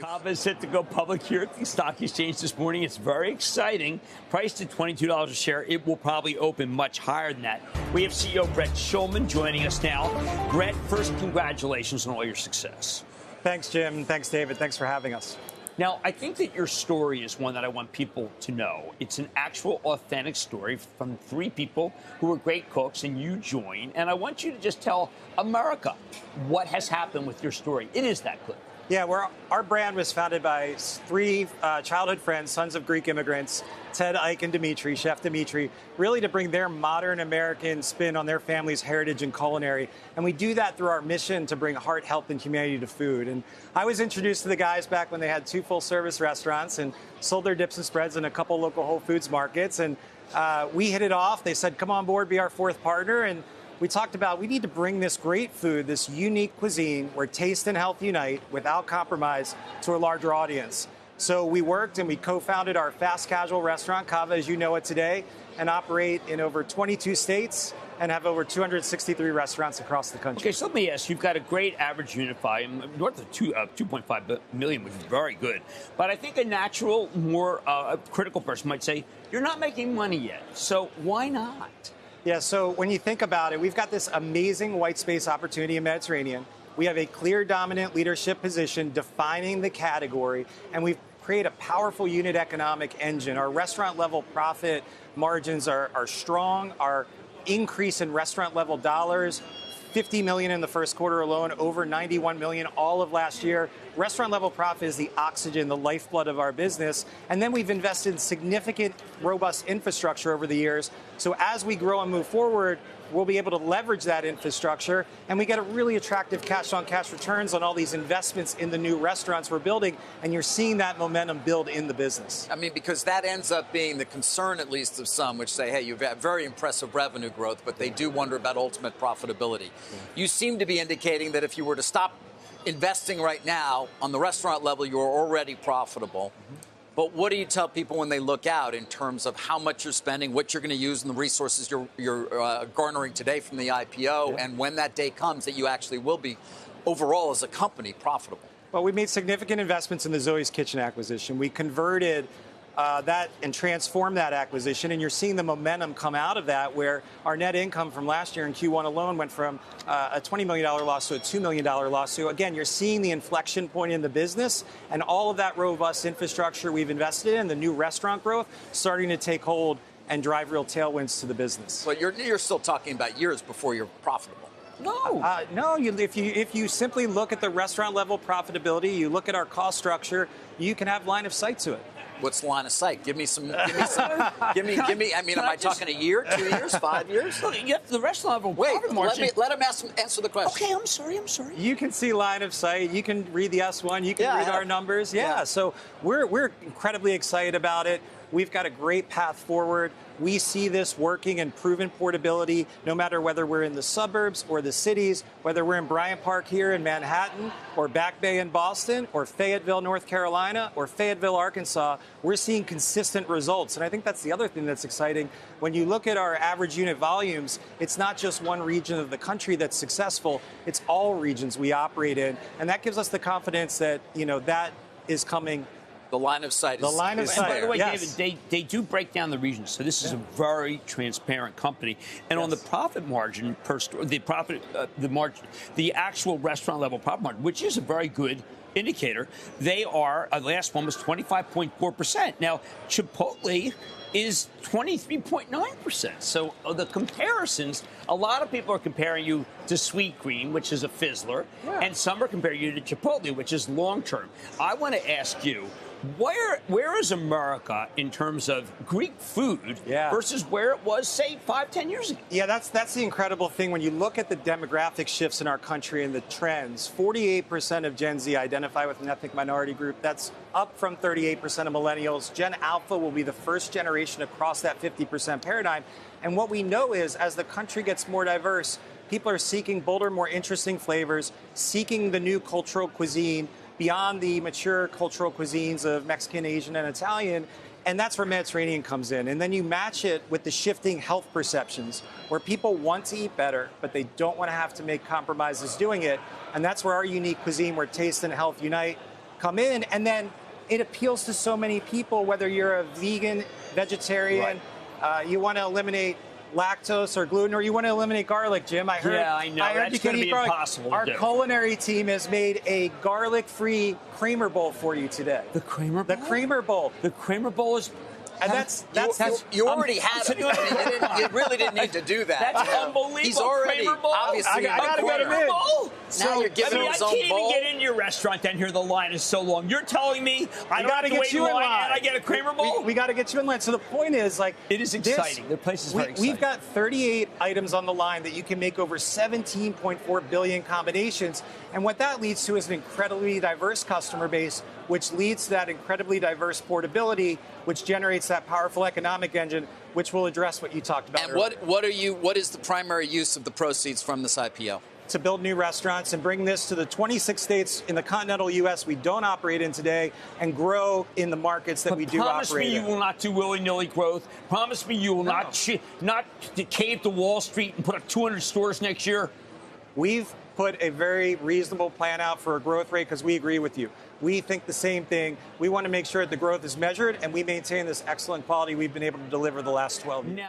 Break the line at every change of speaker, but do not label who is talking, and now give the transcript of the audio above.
Cava is set to go public here at the stock exchange this morning. It's very exciting. Priced at $22 a share. It will probably open much higher than that. We have CEO Brett Schulman joining us now. Brett, first, congratulations on all your success.
Thanks, Jim. Thanks, David. Thanks for having us.
Now, I think that your story is one that I want people to know. It's an actual, authentic story from three people who are great cooks, and you join. And I want you to just tell America what has happened with your story. It is that clear.
Yeah, our brand was founded by three childhood friends, sons of Greek immigrants, Ted, Ike, and Dimitri, Chef Dimitri, really to bring their modern American spin on their family's heritage and culinary. And we do that through our mission to bring heart, health, and humanity to food. And I was introduced to the guys back when they had 2 full-service restaurants and sold their dips and spreads in a couple local Whole Foods markets. And we hit it off. They said, come on board, be our 4th partner. And we talked about we need to bring this great food, this unique cuisine where taste and health unite without compromise to a larger audience. So we worked and we co-founded our fast casual restaurant, Cava, as you know it today, and operate in over 22 states and have over 263 restaurants across the country.
Okay, so let me ask, you've got a great average unit volume, north of 2.5 million, which is very good. But I think a natural, more critical person might say, you're not making money yet. So why not?
Yeah, so when you think about it, we've got this amazing white space opportunity in Mediterranean. We have a clear dominant leadership position defining the category, and we've created a powerful unit economic engine. Our restaurant level profit margins are strong. Our increase in restaurant level dollars, $50 million in the first quarter alone, over $91 million all of last year. Restaurant level profit is the oxygen, the lifeblood of our business. And then we've invested in significant, robust infrastructure over the years. So as we grow and move forward, we'll be able to leverage that infrastructure, and we get a really attractive cash-on-cash returns on all these investments in the new restaurants we're building, and you're seeing that momentum build in the business.
I mean, because that ends up being the concern, at least of some, which say, hey, you've got very impressive revenue growth, but they do wonder about ultimate profitability. Yeah. You seem to be indicating that if you were to stop investing right now on the restaurant level, you're already profitable. Mm-hmm. But what do you tell people when they look out in terms of how much you're spending, what you're going to use, and the resources you're garnering today from the IPO, and when that day comes that you actually will be, overall as a company, profitable?
Well, we made significant investments in the Zoe's Kitchen acquisition. We converted that and transformed that acquisition, and you're seeing the momentum come out of that, where our net income from last year in Q1 alone went from a $20 million loss to a $2 million loss. So again, you're seeing the inflection point in the business, and all of that robust infrastructure we've invested in, the new restaurant growth, starting to take hold and drive real tailwinds to the business.
But you're still talking about years before you're profitable.
No, if you simply look at the restaurant level profitability, you look at our cost structure, you can have line of sight to it.
What's line of sight? Give me some. I mean, am I talking a year, 2 years, 5 years?
Look, you have the restaurant level.
Wait, let him answer the question.
Okay, I'm sorry.
You can see line of sight. You can read the S1. You can read our numbers. Yeah. So we're incredibly excited about it. We've got a great path forward. We see this working and proven portability, no matter whether we're in the suburbs or the cities, whether we're in Bryant Park here in Manhattan, or Back Bay in Boston, or Fayetteville, North Carolina, or Fayetteville, Arkansas. We're seeing consistent results. And I think that's the other thing that's exciting. When you look at our average unit volumes, it's not just one region of the country that's successful. It's all regions we operate in. And that gives us the confidence that, that is coming.
The line of sight is
and by the way, David, they do break down the regions. So this is a very transparent company. And on the profit margin per store, the actual restaurant level profit margin, which is a very good indicator, they are, the last one was 25.4%. Now, Chipotle is 23.9%. So the comparisons, a lot of people are comparing you to Sweet Green, which is a fizzler, and some are comparing you to Chipotle, which is long-term. I want to ask you, where is America in terms of Greek food versus where it was, say, 5-10 years ago? Yeah,
that's the incredible thing. When you look at the demographic shifts in our country and the trends, 48% of Gen Z identify with an ethnic minority group. That's up from 38% of millennials. Gen Alpha will be the first generation across that 50% paradigm. And what we know is, as the country gets more diverse, people are seeking bolder, more interesting flavors, seeking the new cultural cuisine, beyond the mature cultural cuisines of Mexican, Asian, and Italian. And that's where Mediterranean comes in. And then you match it with the shifting health perceptions, where people want to eat better, but they don't want to have to make compromises doing it. And that's where our unique cuisine, where taste and health unite, come in. And then it appeals to so many people, whether you're a vegan, vegetarian, you want to eliminate lactose or gluten, or you want to eliminate garlic, Jim. I heard.
Yeah, I know. That's going to be impossible.
Our culinary team has made a garlic-free Kramer Bowl for you today.
The Kramer Bowl?
The Kramer Bowl.
The Kramer Bowl is...
And that's
you already had it. I mean, you really didn't need to do that.
That's unbelievable.
He's already obviously.
I got to get him in.
Now you're giving him his own bowl.
I can't even get in your restaurant down here. The line is so long. You're telling me I don't have to wait in line and I get a Kramer Bowl?
We got to get you in line. So the point is, like,
it is exciting. The place is very exciting.
We've got 38 items on the line that you can make over 17.4 billion combinations. And what that leads to is an incredibly diverse customer base, which leads to that incredibly diverse portability, which generates that powerful economic engine, which will address what you talked about.
And what is the primary use of the proceeds from this IPO?
To build new restaurants and bring this to the 26 states in the continental U.S. we don't operate in today, and grow in the markets that we do operate in.
Promise me you will not do willy-nilly growth. Promise me you will not cave to Wall Street and put up 200 stores next year.
We've put a very reasonable plan out for a growth rate because we agree with you. We think the same thing. We want to make sure that the growth is measured and we maintain this excellent quality we've been able to deliver the last 12 years.